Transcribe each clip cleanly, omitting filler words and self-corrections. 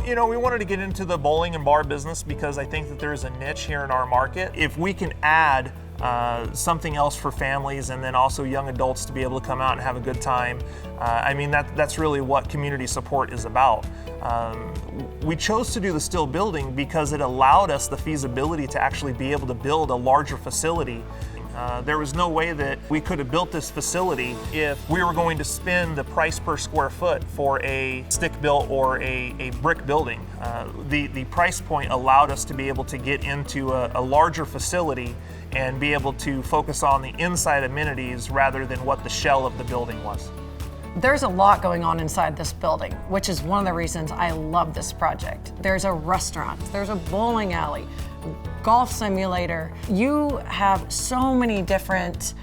You know, we wanted to get into the bowling and bar business because I think that there's a niche here in our market. If we can add something else for families and then also young adults to be able to come out and have a good time, I mean, that's really what community support is about. We chose to do the steel building because it allowed us the feasibility to actually be able to build a larger facility. There was no way that we could have built this facility if we were going to spend the price per square foot for a stick-built or a brick building. The price point allowed us to be able to get into a larger facility and be able to focus on the inside amenities rather than what the shell of the building was. There's a lot going on inside this building, which is one of the reasons I love this project. There's a restaurant, there's a bowling alley, golf simulator. You have so many different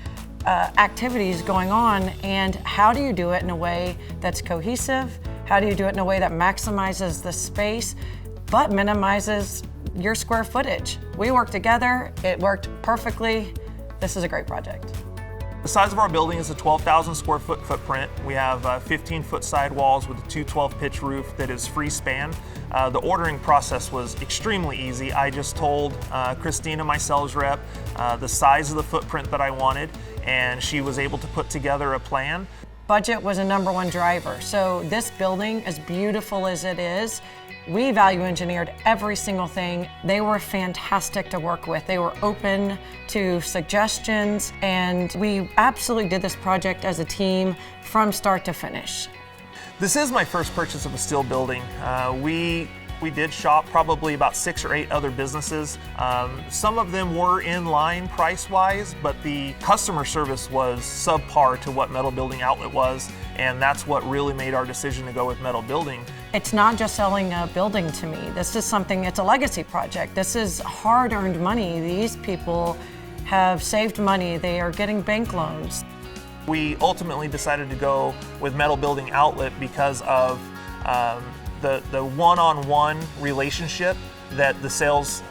activities going on, and how do you do it in a way that's cohesive? How do you do it in a way that maximizes the space but minimizes your square footage? We worked together, it worked perfectly. This is a great project. The size of our building is a 12,000 square foot footprint. We have 15-foot sidewalls with a 212 pitch roof that is free span. The ordering process was extremely easy. I just told Christina, my sales rep, the size of the footprint that I wanted, and she was able to put together a plan. Budget was a #1 driver. So this building, as beautiful as it is, we value engineered every single thing. They were fantastic to work with. They were open to suggestions, and we absolutely did this project as a team from start to finish. This is my first purchase of a steel building. We did shop probably about 6 or 8 other businesses. Some of them were in line price-wise, but the customer service was subpar to what Metal Building Outlet was, and that's what really made our decision to go with Metal Building. It's not just selling a building to me. This is something, it's a legacy project. This is hard-earned money. These people have saved money. They are getting bank loans. We ultimately decided to go with Metal Building Outlet because of the one-on-one relationship that the sales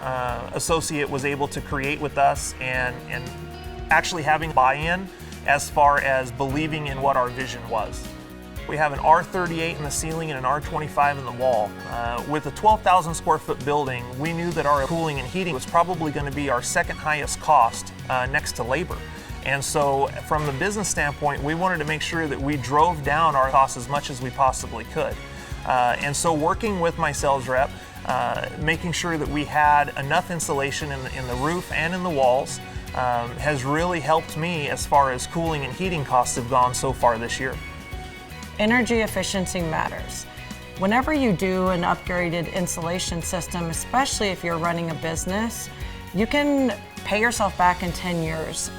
associate was able to create with us, and actually having buy-in as far as believing in what our vision was. We have an R38 in the ceiling and an R25 in the wall. With a 12,000 square foot building, we knew that our cooling and heating was probably going to be our second highest cost next to labor. And so from the business standpoint, we wanted to make sure that we drove down our costs as much as we possibly could. And so working with my sales rep, making sure that we had enough insulation in the roof and in the walls has really helped me as far as cooling and heating costs have gone so far this year. Energy efficiency matters. Whenever you do an upgraded insulation system, especially if you're running a business, you can pay yourself back in 10 years.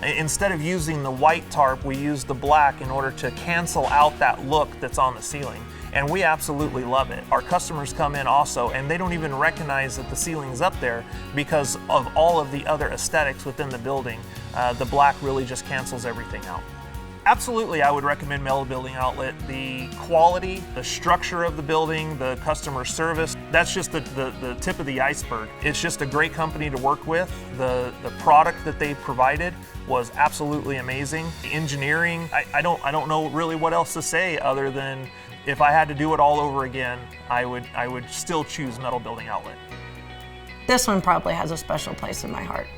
Instead of using the white tarp, we used the black in order to cancel out that look that's on the ceiling. And we absolutely love it. Our customers come in also, and they don't even recognize that the ceiling's up there because of all of the other aesthetics within the building. The black really just cancels everything out. Absolutely, I would recommend Metal Building Outlet. The quality, the structure of the building, the customer service, that's just the tip of the iceberg. It's just a great company to work with. The product that they provided was absolutely amazing. The engineering, I don't know really what else to say other than if I had to do it all over again, I would still choose Metal Building Outlet. This one probably has a special place in my heart.